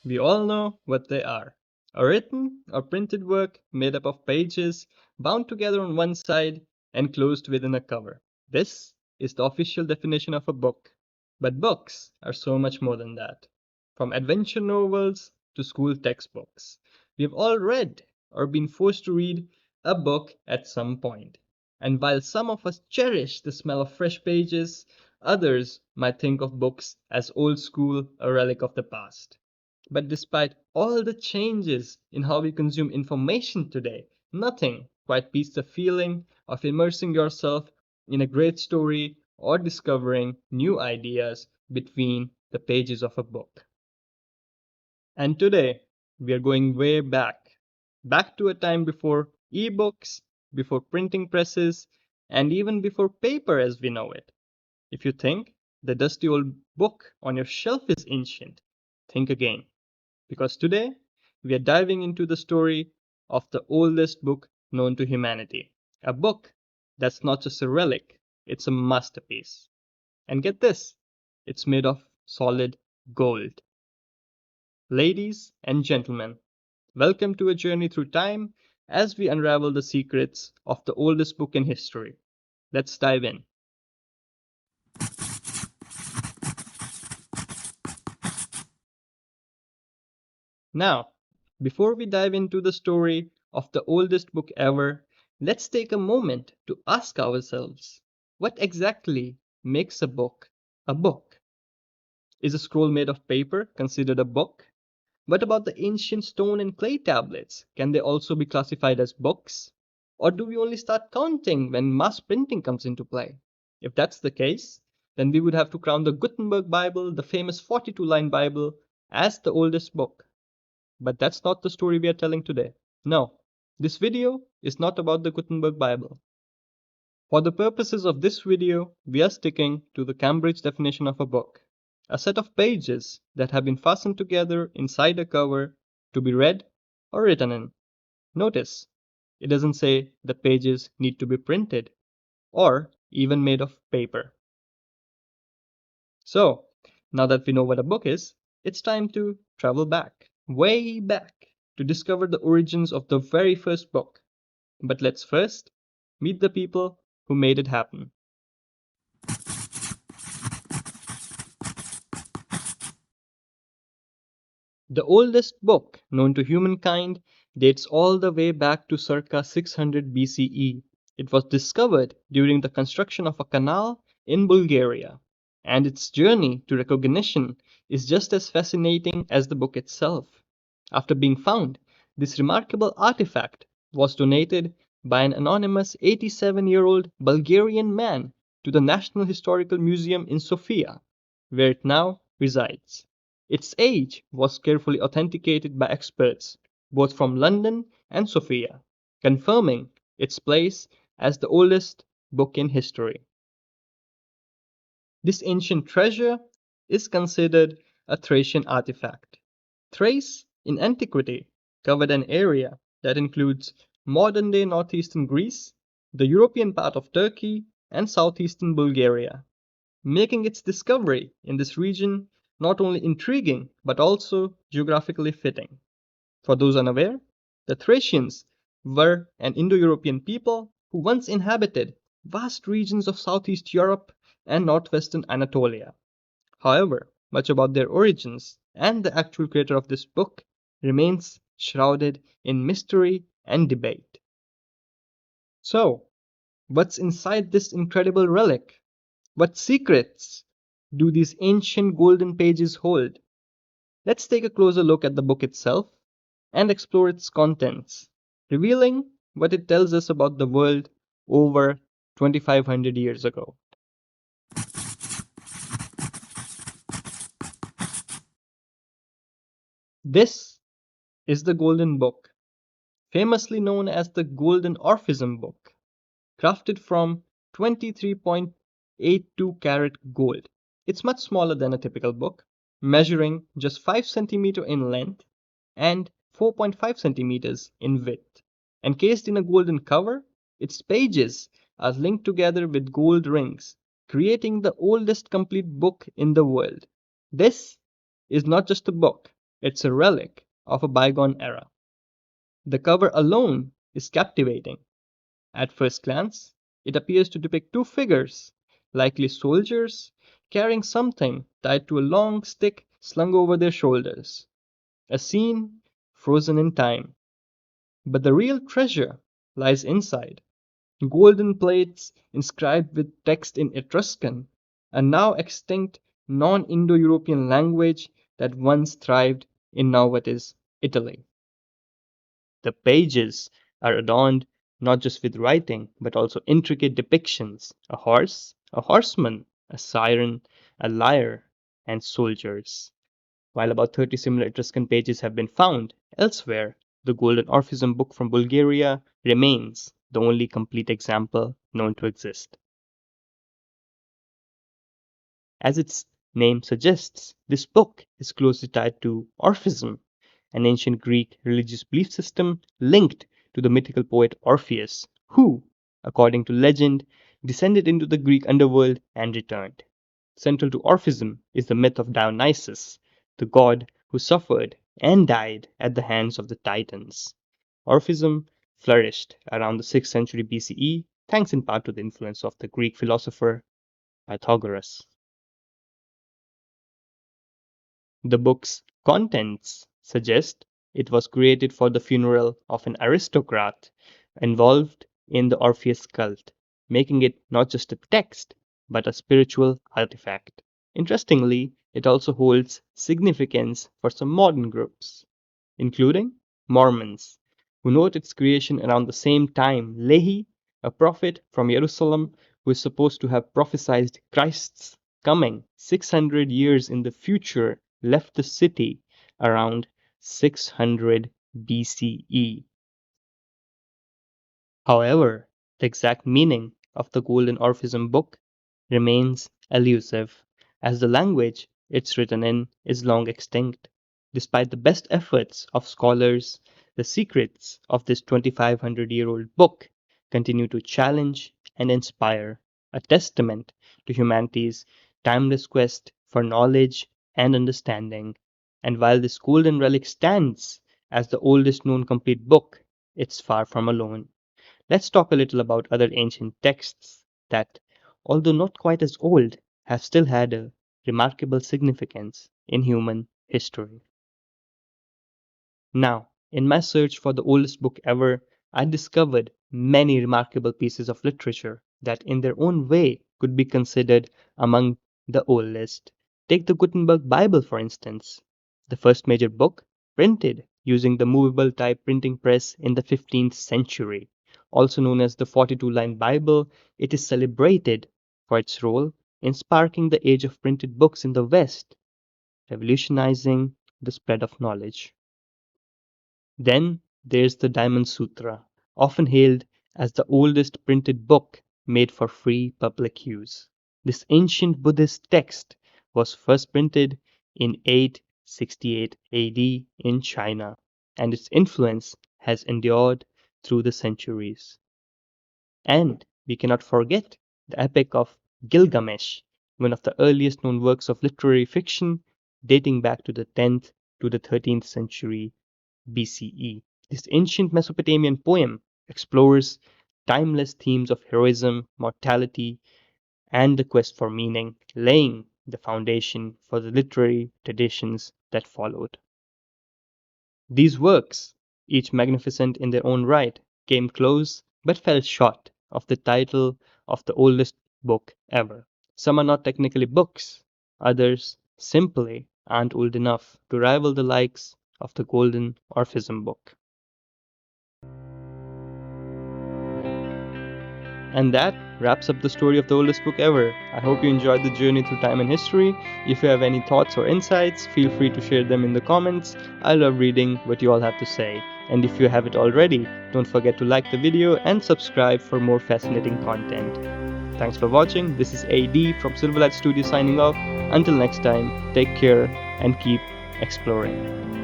We all know what they are. A written or printed work made up of pages bound together on one side and closed within a cover. This is the official definition of a book. But books are so much more than that. From adventure novels to school textbooks. We have all read or been forced to read a book at some point. And while some of us cherish the smell of fresh pages, others might think of books as old school, a relic of the past. But despite all the changes in how we consume information today, nothing quite beats the feeling of immersing yourself in a great story or discovering new ideas between the pages of a book. And today, we are going way back to a time before ebooks, before printing presses, and even before paper as we know it. If you think the dusty old book on your shelf is ancient, think again. Because today we are diving into the story of the oldest book known to humanity. A book that's not just a relic, it's a masterpiece. And get this, it's made of solid gold. Ladies and gentlemen, welcome to a journey through time as we unravel the secrets of the oldest book in history. Let's dive in. Now, before we dive into the story of the oldest book ever, let's take a moment to ask ourselves what exactly makes a book a book? Is a scroll made of paper considered a book? What about the ancient stone and clay tablets? Can they also be classified as books? Or do we only start counting when mass printing comes into play? If that's the case, then we would have to crown the Gutenberg Bible, the famous 42-line Bible, as the oldest book. But that's not the story we are telling today. No, this video is not about the Gutenberg Bible. For the purposes of this video, we are sticking to the Cambridge definition of a book, a set of pages that have been fastened together inside a cover to be read or written in. Notice, it doesn't say the pages need to be printed or even made of paper. So, now that we know what a book is, it's time to travel back, way back, to discover the origins of the very first book. But let's first meet the people who made it happen. The oldest book known to humankind dates all the way back to circa 600 BCE. It was discovered during the construction of a canal in Bulgaria, and its journey to recognition is just as fascinating as the book itself. After being found, this remarkable artifact was donated by an anonymous 87-year-old Bulgarian man to the National Historical Museum in Sofia, where it now resides. Its age was carefully authenticated by experts, both from London and Sofia, confirming its place as the oldest book in history. This ancient treasure is considered a Thracian artifact. Thrace, in antiquity, covered an area that includes modern day northeastern Greece, the European part of Turkey, and southeastern Bulgaria, making its discovery in this region not only intriguing but also geographically fitting. For those unaware, the Thracians were an Indo European people who once inhabited vast regions of southeast Europe and northwestern Anatolia. However, much about their origins and the actual creator of this book remains shrouded in mystery and debate. So, what's inside this incredible relic? What secrets do these ancient golden pages hold? Let's take a closer look at the book itself and explore its contents, revealing what it tells us about the world over 2500 years ago. This is the Golden Book, famously known as the Golden Orphism Book, crafted from 23.82 carat gold. It's much smaller than a typical book, measuring just 5 centimeters in length and 4.5 centimeters in width. Encased in a golden cover, its pages are linked together with gold rings, creating the oldest complete book in the world. This is not just a book, It's a relic of a bygone era. The cover alone is captivating. At first glance, it appears to depict two figures, likely soldiers, carrying something tied to a long stick slung over their shoulders. A scene frozen in time. But the real treasure lies inside. Golden plates inscribed with text in Etruscan, a now extinct non Indo European language that once thrived in now what is Italy. The pages are adorned not just with writing, but also intricate depictions: a horse, a horseman, a siren, a lyre, and soldiers. While about 30 similar Etruscan pages have been found elsewhere, the Golden Orphism book from Bulgaria remains the only complete example known to exist. As its name suggests, this book is closely tied to Orphism, an ancient Greek religious belief system linked to the mythical poet Orpheus, who, according to legend, descended into the Greek underworld and returned. Central to Orphism is the myth of Dionysus, the god who suffered and died at the hands of the Titans. Orphism flourished around the 6th century BCE, thanks in part to the influence of the Greek philosopher Pythagoras. The book's contents suggest it was created for the funeral of an aristocrat involved in the Orpheus cult, making it not just a text, but a spiritual artifact. Interestingly, it also holds significance for some modern groups, including Mormons, who note its creation around the same time Lehi, a prophet from Jerusalem who is supposed to have prophesied Christ's coming 600 years in the future, left the city around 600 BCE. However, the exact meaning of the Golden Orphism book remains elusive, as the language it's written in is long extinct. Despite the best efforts of scholars, the secrets of this 2500-year-old book continue to challenge and inspire, a testament to humanity's timeless quest for knowledge and understanding. And while this golden relic stands as the oldest known complete book, it's far from alone. Let's talk a little about other ancient texts that, although not quite as old, have still had a remarkable significance in human history. Now, in my search for the oldest book ever, I discovered many remarkable pieces of literature that, in their own way, could be considered among the oldest. Take the Gutenberg Bible, for instance, the first major book printed using the movable type printing press in the 15th century. Also known as the 42-line Bible, it is celebrated for its role in sparking the age of printed books in the West, revolutionizing the spread of knowledge. Then there's the Diamond Sutra, often hailed as the oldest printed book made for free public use. This ancient Buddhist text was first printed in 868 AD in China, and its influence has endured through the centuries. And we cannot forget the epic of Gilgamesh, one of the earliest known works of literary fiction dating back to the 10th to the 13th century BCE. This ancient Mesopotamian poem explores timeless themes of heroism, mortality, and the quest for meaning, laying the foundation for the literary traditions that followed. These works, each magnificent in their own right, came close but fell short of the title of the oldest book ever. Some are not technically books, others simply aren't old enough to rival the likes of the Golden Orphism book. And that wraps up the story of the oldest book ever. I hope you enjoyed the journey through time and history. If you have any thoughts or insights, feel free to share them in the comments. I love reading what you all have to say. And if you haven't already, don't forget to like the video and subscribe for more fascinating content. Thanks for watching. This is AD from Silverlight Studio signing off. Until next time, take care and keep exploring.